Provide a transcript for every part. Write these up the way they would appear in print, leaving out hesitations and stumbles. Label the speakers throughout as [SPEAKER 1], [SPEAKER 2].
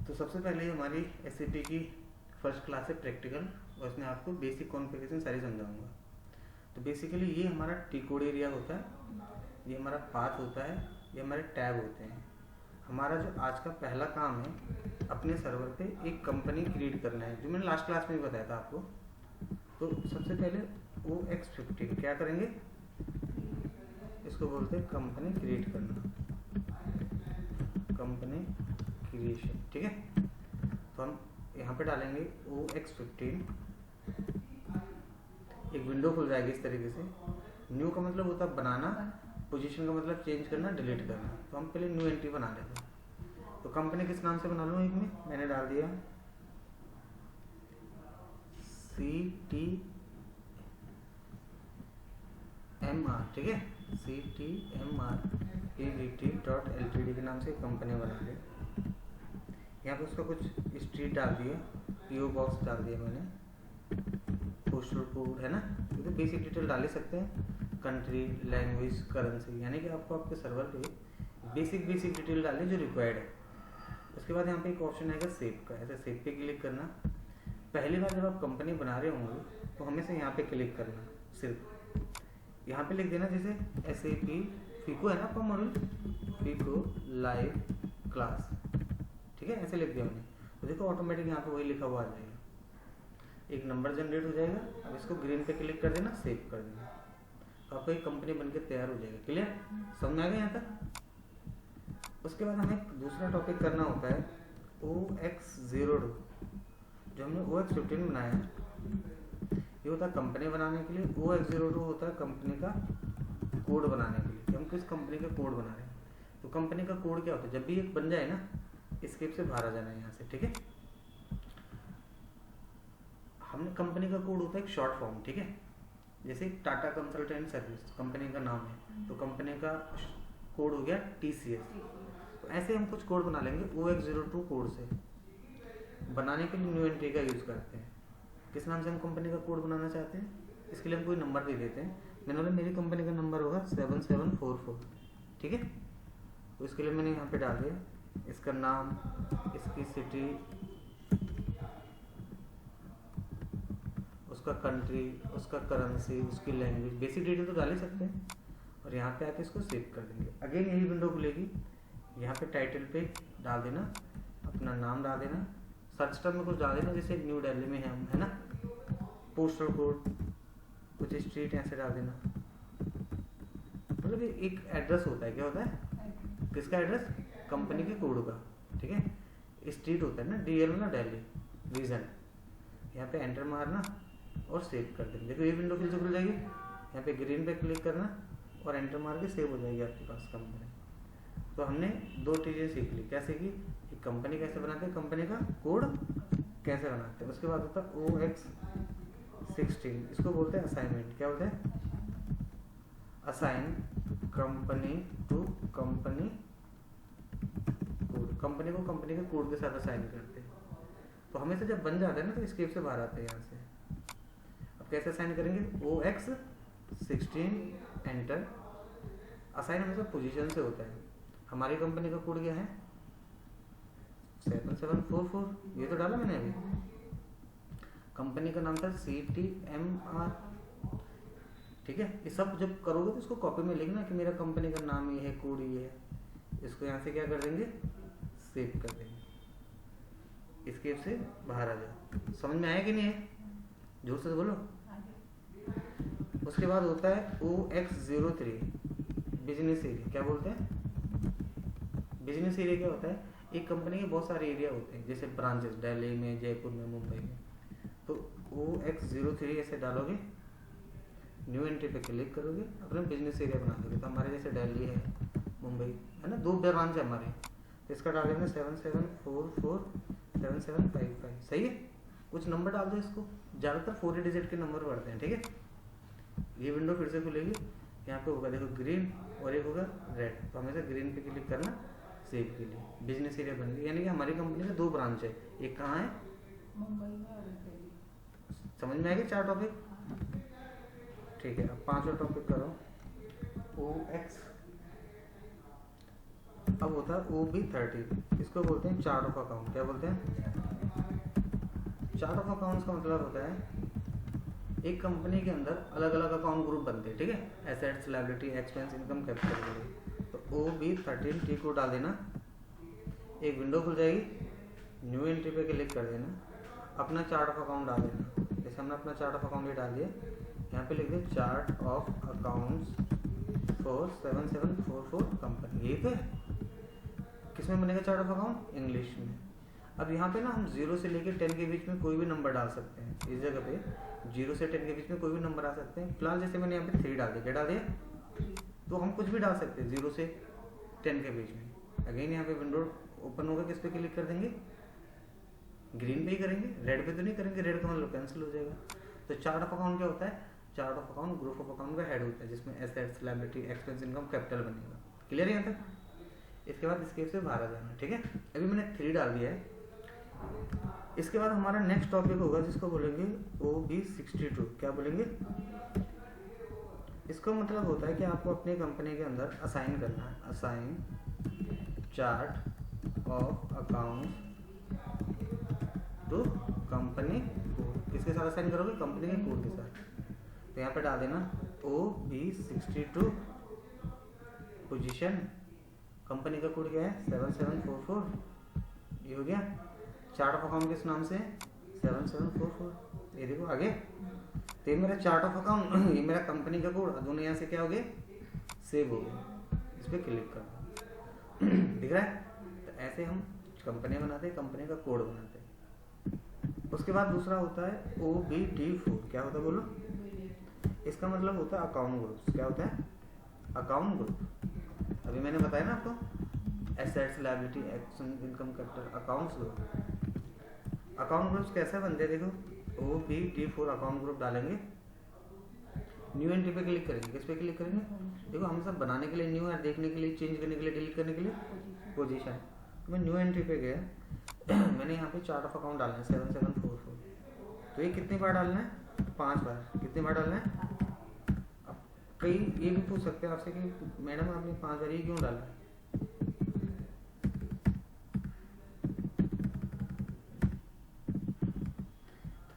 [SPEAKER 1] तो सबसे पहले हमारी SAP की फर्स्ट क्लास है प्रैक्टिकल, और उसमें आपको बेसिक कॉन्फ़िगरेशन सारी समझाऊंगा। तो बेसिकली ये हमारा टी कोड एरिया होता है, ये हमारा पाथ होता है, ये हमारे टैब होते हैं। हमारा जो आज का पहला काम है, अपने सर्वर पे एक कंपनी क्रिएट करना है, जो मैंने लास्ट क्लास में भी बताया था आपको। तो सबसे पहले OX15 क्या करेंगे, इसको बोलते हैं कंपनी क्रिएट करना, कंपनी क्रिएशन। ठीक है, तो हम यहाँ पे डालेंगे OX15, एक विंडो खुल जाएगी इस तरीके से। न्यू का मतलब होता है बनाना, पोजीशन का मतलब चेंज करना, डिलीट करना। तो हम पहले न्यू एंट्री बना लेते हैं। तो कंपनी किस नाम से बना लूँ, एक में मैंने डाल दिया CTMR। ठीक है, CTMR PVT.LTD के नाम से कंपनी बना ली। यहाँ पे उसका कुछ स्ट्रीट डाल दिया, PO बॉक्स डाल दिया मैंने, पोस्टल कोड है ना, ये तो बेसिक डिटेल डाल ही सकते हैं। कंट्री, लैंग्वेज, करेंसी, यानी कि आपको आपके सर्वर पे बेसिक डिटेल डालनी जो रिक्वायर्ड है। उसके बाद यहाँ पे एक ऑप्शन आएगा सेव का, ऐसे सेव पे क्लिक करना। पहली बार जब आप कंपनी बना रहे होंगे तो हमेशा यहाँ पे क्लिक करना, सिर्फ यहाँ पे लिख देना, जैसे SAP FICO है ना आपका मॉडल, FICO लाइव क्लास। ठीक है, ऐसे लिख दिया मैंने, तो देखो ऑटोमेटिक यहाँ पे वही लिखा हुआ आ जाएगा, एक नंबर जनरेट हो जाएगा। अब इसको ग्रीन पे क्लिक कर देना, सेव कर देना, तो आपको एक कंपनी बनके तैयार हो जाएगा। क्लियर, समझ में आ गया यहाँ तक। उसके बाद हमें दूसरा टॉपिक करना होता है OX02, जो हमने OX15 बनाया है, ये होता है कंपनी बनाने के लिए। OX02 होता है कंपनी का कोड बनाने के लिए, कि हम किस कंपनी का कोड बना रहे हैं। तो कंपनी का कोड क्या होता है, जब भी एक बन जाए ना, एस्केप से बाहर आ जाना है यहाँ से। ठीक है, हमने कंपनी का कोड होता है एक शॉर्ट फॉर्म। ठीक है, जैसे टाटा कंसल्टेंट सर्विस कंपनी का नाम है, तो कंपनी का कोड हो गया TCS। तो ऐसे हम कुछ कोड बना लेंगे OX02 कोड से। बनाने के लिए न्यू एंट्री का यूज़ करते हैं। किस नाम से हम कंपनी का कोड बनाना चाहते हैं, इसके लिए हम कोई नंबर दे देते हैं। मैंने बोला मेरी कंपनी का नंबर होगा 7744। ठीक है, तो इसके लिए मैंने यहाँ पे डाल दिया इसका नाम, इसकी सिटी, उसका कंट्री, उसका करेंसी, उसकी लैंग्वेज, बेसिक डिटेल तो डाल ही सकते हैं। और यहाँ पे आके इसको सेव कर देंगे। अगेन यही विंडो खुलेगी, यहाँ पे टाइटल पे डाल देना, अपना नाम डाल देना, सर्च टर्म में कुछ डाल देना, जैसे न्यू दिल्ली में है ना, पोस्टल कोड, कुछ स्ट्रीट ऐसे डाल देना। मतलब एक एड्रेस होता है, क्या होता है, किसका एड्रेस, कंपनी के कोड का। ठीक है, स्ट्रीट होता है ना, DL ना, दिल्ली रीजन। यहाँ पे एंटर मारना और सेव कर देना। देखो ये विंडो फिर से खुल जाएगी, यहाँ पे ग्रीन पे क्लिक करना और एंटर मार के सेव हो जाएगी आपके पास कंपनी। तो हमने दो चीज़ें सीख ली। क्या सीखी, कि कंपनी कैसे बनाते हैं, कंपनी का कोड कैसे बनाते हैं। उसके बाद होता है OX16, इसको बोलते हैं असाइनमेंट। क्या बोलते हैं, assign company to company code, company को कंपनी के कोड के साथ असाइन करते हैं। तो हमेशा जब बन जाता है ना, तो स्केप से बाहर आते हैं यहाँ से। अब कैसे असाइन करेंगे, OX16 एंटर। असाइन हमेशा पोजीशन से होता है। हमारी कंपनी का कोड क्या है, 7744, ये तो डाला मैंने अभी। कंपनी का नाम था CTMR। ठीक है, ये सब जब करोगे तो इसको कॉपी में लिखना कि मेरा कंपनी का नाम ये है, कोड ये है। इसको यहाँ से क्या कर देंगे, सेव कर देंगे। इसके से बाहर आ जाओ। समझ में आया कि नहीं है, जोर से बोलो। उसके बाद होता है OX03 बिजनेस एरिया। क्या बोलते हैं, बिजनेस एरिया क्या होता है, एक कंपनी के बहुत सारे एरिया होते हैं, जैसे ब्रांचेस दिल्ली में, जयपुर में, मुंबई में। तो OX03 ऐसे डालोगे, न्यू एंट्री पे क्लिक करोगे, अपना बिजनेस एरिया बना दोगे। तो हमारे जैसे दिल्ली है, मुंबई है ना, 2 ब्रांच है हमारे, तो इसका डालेंगे 7744 7755। सही है, कुछ नंबर डाल दो। इसको ज़्यादातर 4 डिजिट के नंबर बढ़ते हैं। ठीक है, ये विंडो फिर से खुलेगी, यहाँ पे होगा देखो ग्रीन और एक होगा रेड। तो हमेशा ग्रीन पे क्लिक करना सेव के लिए। बिजनेस एरिया बन गया, यानी कि हमारी कंपनी में 2 ब्रांच है, एक कहाँ है,
[SPEAKER 2] मुंबई में और दिल्ली।
[SPEAKER 1] समझ में आएगा 4 टॉपिक। ठीक है, अब 5वां टॉपिक करो, अब होता है OB30, इसको बोलते हैं चार्ट ऑफ अकाउंट। क्या बोलते हैं? चार्ट ऑफ अकाउंट्स का मतलब होता है एक कंपनी के अंदर अलग अलग अकाउंट ग्रुप बनते हैं, ठीक है, assets, liability, expense, income, capital के लिए। तो OB13T को डाल देना, एक विंडो खुल जाएगी, न्यू एंट्री पे क्लिक कर देना, अपना चार्ट ऑफ अकाउंट डाल देना। जैसे हमने अपना चार्ट ऑफ अकाउंट ये डाल दिया, यहाँ पे लिख दे chart of accounts for 7744 company. यही तो है। किसमें बनेगा चार्ट ऑफ अकाउंट? इंग्लिश में। अब यहाँ पे ना हम 0 से लेकर 10 के बीच में कोई भी नंबर डाल सकते हैं। इस जगह पे 0 से 10 के बीच में कोई भी नंबर आ सकते हैं। फिलहाल जैसे मैंने यहाँ पे 3 डाल दिया, क्या डाल दिया? तो हम कुछ भी डाल सकते हैं 0 से 10 के बीच में। अगेन यहाँ पे विंडो ओपन होगा, किस पे क्लिक कर देंगे? ग्रीन पे ही करेंगे, रेड पे तो नहीं करेंगे, रेड का मतलब कैंसिल हो जाएगा। तो चार्ट ऑफ अकाउंट क्या होता है? Chart of account group of account का हेड होता है, जिसमें assets, liability, expense, income, capital बनेगा। क्लियर है यहाँ तक? इसके बाद इसके से बाहर आ जाना, ठीक है। अभी मैंने 3 डाल दिया है। इसके बाद हमारा नेक्स्ट टॉपिक होगा जिसको बोलेंगे OB62। क्या बोलेंगे? इसका मतलब होता है कि आपको अपनी कंपनी के अंदर असाइन करना है, assign chart of account to company code. किसके साथ असाइन करोगे? कंपनी के कोड के साथ। तो यहाँ पे डाल देना OB62 पोजीशन, कंपनी का कोड क्या है? 7744। ये हो गया। चार्ट ऑफ अकाउंट किस नाम से? 7744। ये देखो आगे, तो ये मेरा चार्ट ऑफ अकाउंट, ये मेरा कंपनी का कोड, दोनों यहाँ से क्या हो गए? सेव हो गए। इस पर क्लिक कर दिख रहा है? तो ऐसे हम कंपनी बनाते हैं, कंपनी का कोड बनाते हैं। उसके बाद दूसरा होता है OBD4। क्या होता है बोलो? इसका मतलब होता है अकाउंट ग्रुप। क्या होता है? Account group. अभी मैंने बताया ना आपको, assets, liability, action, income, capital, accounts group. Account groups कैसे बनते हैं? देखो OBD4 अकाउंट ग्रुप डालेंगे, न्यू एंट्री पे क्लिक करेंगे। किस पे क्लिक करेंगे? देखो हम सब बनाने के लिए न्यू है, देखने के लिए, चेंज करने के लिए, डिलीट करने के लिए पोजीशन। तो मैं न्यू एंट्री पे गया, मैंने यहाँ पे चार्ट ऑफ अकाउंट डालना है 7744। तो ये कितनी बार डालना है? 5 बार। कितनी बार डालना है? अब कई ये भी पूछ सकते हैं आपसे कि मैडम आपने 5 बार ये क्यों डाला?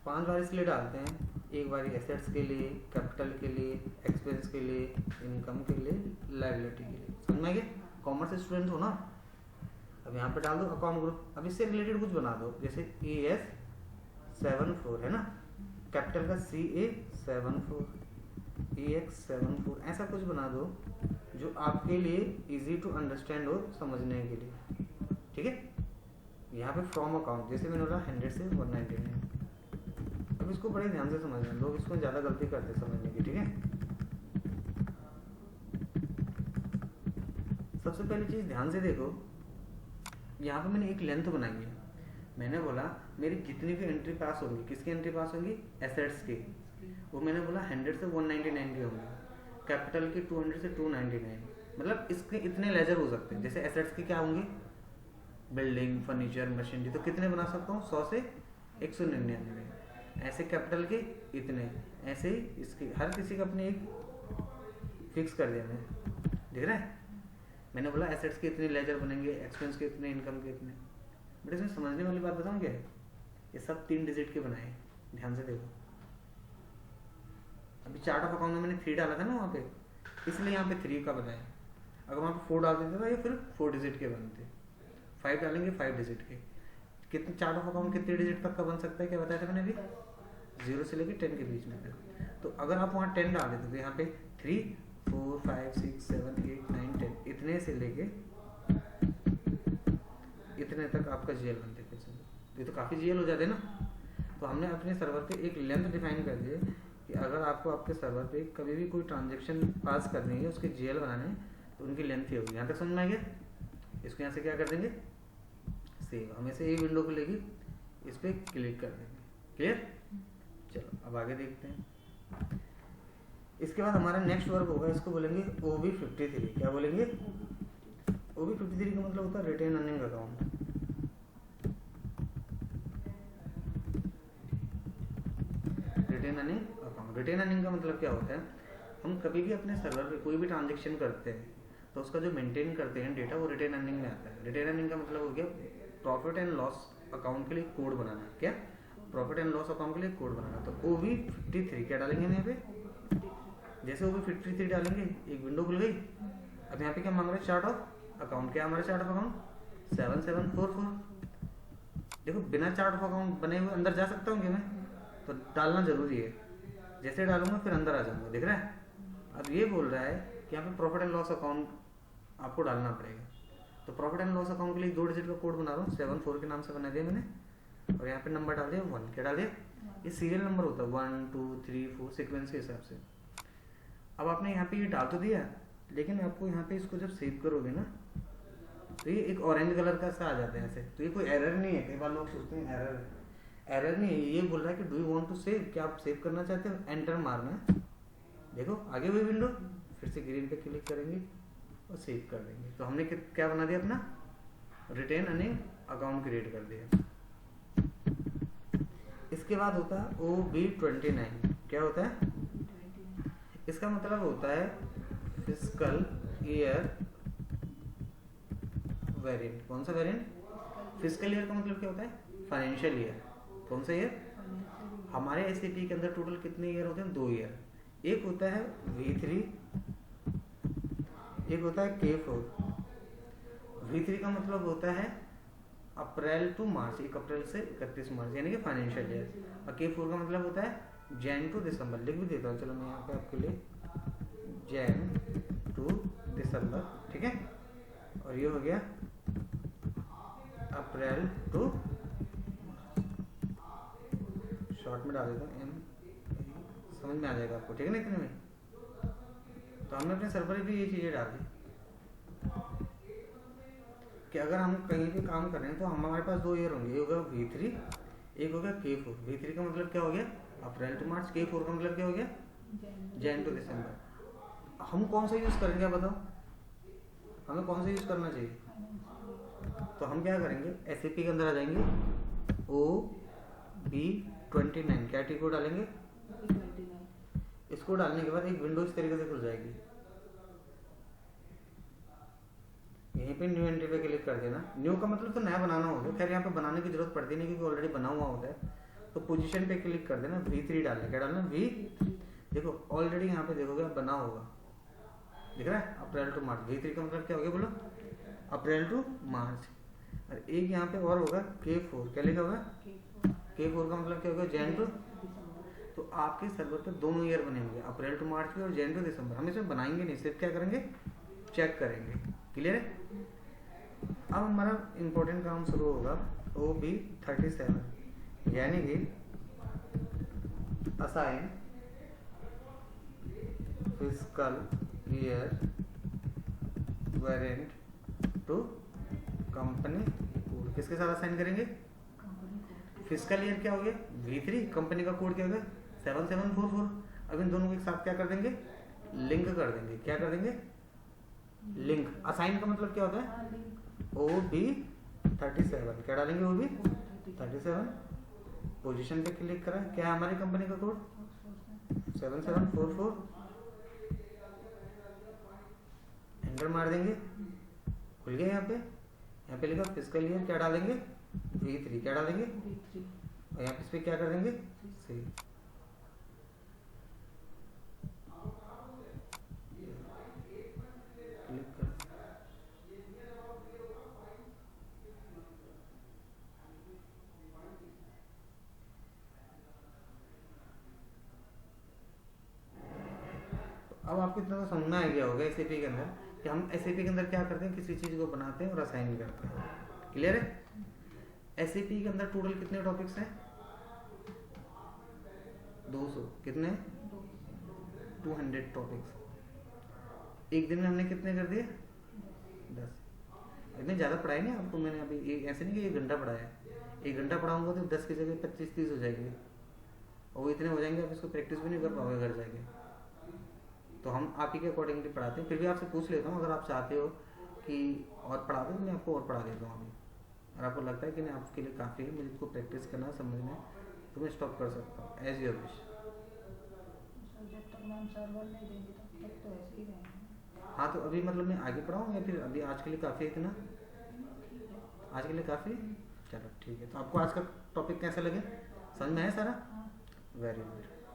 [SPEAKER 1] 5 बार इसलिए डालते हैं, एक बार एसेट्स के लिए, कैपिटल के लिए, एक्सपेंस के लिए, इनकम के लिए, लायबिलिटी के लिए। समझ में आ गया? कॉमर्स स्टूडेंट हो ना? अब यहाँ पे डाल दो अकाउंट ग्रुप। अब इससे रिलेटेड कुछ बना दो, जैसे ES74 है ना, कैपिटल का CA74, EX74, ऐसा कुछ बना दो जो आपके लिए इजी टू अंडरस्टैंड हो, समझने के लिए, ठीक है। यहाँ पे फ्रॉम अकाउंट, जैसे मैंने बोला 100 से 199। अब इसको बड़े ध्यान से समझना, लोग इसको ज़्यादा गलती करते हैं समझने की, ठीक है। सबसे पहली चीज़ ध्यान से देखो, यहाँ पे मैंने एक लेंथ बनाई है। मैंने बोला मेरी जितनी भी एंट्री पास होंगी, किसकी एंट्री पास होंगी? एसेट्स की। वो मैंने बोला 100 से 199 की होंगी, कैपिटल की 200 से 299। मतलब इसके इतने लेजर हो सकते हैं। जैसे एसेट्स की क्या होंगी? Building, furniture, machinery. तो कितने बना सकता हूँ? 100 से 199। ऐसे कैपिटल के इतने, ऐसे ही इसकी, हर किसी का अपने एक फिक्स कर दिया मैंने, दिख रहा है? मैंने बोला एसेट्स के इतने लेजर बनेंगे, एक्सपेंस के इतने, इनकम के इतने। बट इसमें समझने वाली बात बताऊँ क्या है? ये सब 3 डिजिट के बनाए, ध्यान से देखो। अभी चार्ट ऑफ अकाउंट में मैंने 3 डाला था ना वहाँ पे, इसलिए यहाँ पे 3 का बनाया। अगर वहाँ पे 4 डाल देते तो ये फिर 4 डिजिट के बनते। 5 डालेंगे 5 डिजिट के। कितने चार्ट ऑफ अकाउंट कितने डिजिट तक का बन सकता है? क्या बताया था मैंने अभी? 0 से लेकर 10 के बीच में। तो अगर आप वहाँ 10 डाल देते तो यहाँ पे 3, 4, 5, 6, 7, 8, 9, 10 इतने से लेके इतने तक आपका GL बनते थे। ये तो काफ़ी GL हो जाते ना। तो हमने अपने सर्वर पे एक लेंथ डिफाइन कर दी कि अगर आपको आपके सर्वर पे कभी भी कोई ट्रांजेक्शन पास करनी है, उसके GL बनाने हैं, तो उनकी लेंथ ही होगी। यहाँ तक समझ में आ गया? इसको यहाँ से क्या कर देंगे? सेव। हमें से एक विंडो को लेगी, इस पर क्लिक कर देंगे। क्लियर? चलो अब आगे देखते हैं। इसके बाद हमारा नेक्स्ट वर्क होगा, इसको बोलेंगे OB53। क्या बोलेंगे? OB53 का मतलब होता है retain earning account. Retain earning account. Retain earning का मतलब क्या होता है? हम कभी भी अपने सर्वर पे कोई भी ट्रांजेक्शन करते हैं तो उसका जो मेंटेन करते हैं डेटा वो रिटेन अर्निंग में आता है। रिटेन अर्निंग का मतलब हो गया प्रॉफिट एंड लॉस अकाउंट के लिए कोड बनाना। क्या प्रॉफिट एंड लॉस अकाउंट के लिए कोड बनाना। तो OB53 क्या डालेंगे हम यहाँ पे, जैसे OB53 डालेंगे एक विंडो खुल गई। अब यहाँ पे क्या मांग रहे हैं, चार्ट ऑफ अकाउंट। क्या हमारा चार्ट ऑफ अकाउंट 7744। देखो बिना चार्ट ऑफ अकाउंट बने हुए अंदर जा सकता हूँ क्या मैं, तो डालना जरूरी है। जैसे डालूंगा फिर अंदर आ जाऊंगा, दिख रहा है। अब ये बोल रहा है कि यहाँ पे प्रॉफिट एंड लॉस अकाउंट आपको डालना पड़ेगा। तो प्रॉफिट एंड लॉस अकाउंट के लिए 2 डिजिट का कोड बना रहा हूँ, 74 के नाम से बना दिया मैंने। और यहाँ पे नंबर डाल दिया 1। क्या डाल दिया, ये सीरियल नंबर होता है 1 2 3 4 सीक्वेंस के हिसाब से। अब आपने यहाँ पे ये डाल तो दिया, लेकिन आपको यहाँ पे इसको जब सेव करोगे ना तो ये एक ऑरेंज कलर का सा आ जाता है ऐसे। तो ये कोई एरर नहीं है, कई बार लोग सोचते हैं एरर है, एरर नहीं है। ये बोल रहा है कि do you want to save, क्या आप सेव करना चाहते हो, एंटर मारना है। देखो आगे हुई विंडो, फिर से ग्रीन पे क्लिक करेंगे और सेव कर देंगे। तो हमने क्या बना दिया, अपना रिटेन अर्निंग अकाउंट क्रिएट कर दिया। इसके बाद होता है OB29। क्या होता है, इसका मतलब होता है फिस्कल ईयर वेरिएंट। कौन सा वेरिएंट, फिस्कल ईयर का मतलब क्या होता है, फाइनेंशियल ईयर। कौन सा ईयर, हमारे SAP के अंदर टोटल कितने ईयर होते हैं, 2 ईयर। एक होता है V3, एक होता है K4। V3 का मतलब होता है अप्रैल टू मार्च, 1 अप्रैल से 31 मार्च, यानी कि फाइनेंशियल ईयर। और K4 का मतलब होता है जैन टू दिसंबर। लिख भी देता हूँ, चलो मैं यहाँ पे आपके लिए जैन टू दिसंबर, ठीक है। और ये हो गया अप्रैल टू, शॉर्ट में डाल देता हूँ M, समझ में आ जाएगा आपको, ठीक है ना इतने में। तो हमने अपने सर्वर पे ये चीज़ें डाल दी कि अगर हम कहीं भी काम कर रहे हैं तो हमारे पास 2 ईयर होंगे, एक होगा V3, एक होगा K4। V3 का मतलब क्या हो गया, अप्रैल टू मार्च। K4 का मतलब क्या हो गया, जैन टू दिसंबर। हम कौन सा यूज़ करेंगे, बताओ हमें कौन सा यूज़ करना चाहिए। तो हम क्या करेंगे, SAP के अंदर आ जाएंगे, OB29 क्या टी कोड डालेंगे। इसको डालने के बाद एक विंडो इस तरीके से खुल जाएगी। यहीं पे न्यू एंट्री पे क्लिक कर देना। न्यू का मतलब तो नया बनाना होगा, खैर यहाँ पे बनाने की जरूरत पड़ती नहीं क्योंकि ऑलरेडी बना हुआ होता है। तो पोजीशन पे क्लिक कर देना, V3 डालना। क्या डालना, V। देखो ऑलरेडी यहाँ पे देखोगे बना होगा, दिख रहा है, अप्रैल टू मार्च। V3 का मतलब क्या हो गया, बोलो अप्रैल टू मार्च। और एक यहाँ पे और होगा K4। क्या लिखा होगा, K4 का मतलब क्या होगा, जैन टू। तो आपके सर्वर पे 2 ईयर बने होंगे, अप्रैल टू मार्च के और जैन टू दिसंबर। हम इसमें बनाएंगे नहीं, सिर्फ क्या करेंगे, चेक करेंगे। क्लियर है। अब हमारा इंपॉर्टेंट काम शुरू होगा OB37, यानी कि assign fiscal year variant to company code. किसके साथ असाइन करेंगे, फिस्कल ईयर क्या हो गया V3, कंपनी का कोड क्या हो गया 7744। अब इन दोनों को एक साथ क्या कर देंगे, लिंक कर देंगे। क्या कर देंगे, लिंक। असाइन का मतलब क्या होता है, OB37। क्या डालेंगे, OB37। पोजीशन पे क्लिक करा, क्या है हमारी कंपनी का कोड 7744। एंटर मार देंगे, खुल गया। यहाँ पे लिखा फिस्कल ईयर, क्या डालेंगे V3। क्या डालेंगे, और यहाँ पे इस पे क्या कर देंगे, सेव। अब आपको इतना तो समझ में आ गया होगा SAP के अंदर कि हम SAP के अंदर क्या करते हैं, किसी चीज़ को बनाते हैं और असाइन करते हैं। क्लियर है। SAP के अंदर टोटल कितने टॉपिक्स हैं, 200। कितने, 200 टॉपिक्स। एक दिन में हमने कितने कर दिए, 10। इतने ज़्यादा पढ़ाए नहीं आपको मैंने अभी, ऐसे नहीं कि 1 घंटा पढ़ाया। 1 घंटा पढ़ाऊंगा तो 10 की जगह 25-30 हो जाएंगे, और वो इतने हो जाएंगे आप इसको प्रैक्टिस भी नहीं कर पाओगे घर जाके। तो हम आप ही के अकॉर्डिंगली पढ़ाते हैं। फिर भी आपसे पूछ लेता हूँ, अगर आप चाहते हो कि और पढ़ा दो, मैं आपको और पढ़ा देता हूँ अभी। अगर आपको लगता है कि नहीं आपके लिए काफ़ी है, मुझे इसको प्रैक्टिस करना समझना है, तो मैं स्टॉप कर सकता हूँ, एज योर विश।
[SPEAKER 2] जब तक मैम सर्वर नहीं देंगे तब तक तो ऐसे ही रहेंगे।
[SPEAKER 1] हाँ तो अभी मतलब मैं आगे पढ़ाऊँ या फिर अभी आज के लिए काफ़ी है इतना?
[SPEAKER 2] ठीक है।
[SPEAKER 1] आज के लिए काफ़ी? चलो ठीक है, तो आपको आज का टॉपिक कैसे लगे? समझ में आया सारा?
[SPEAKER 2] हाँ।
[SPEAKER 1] Very good.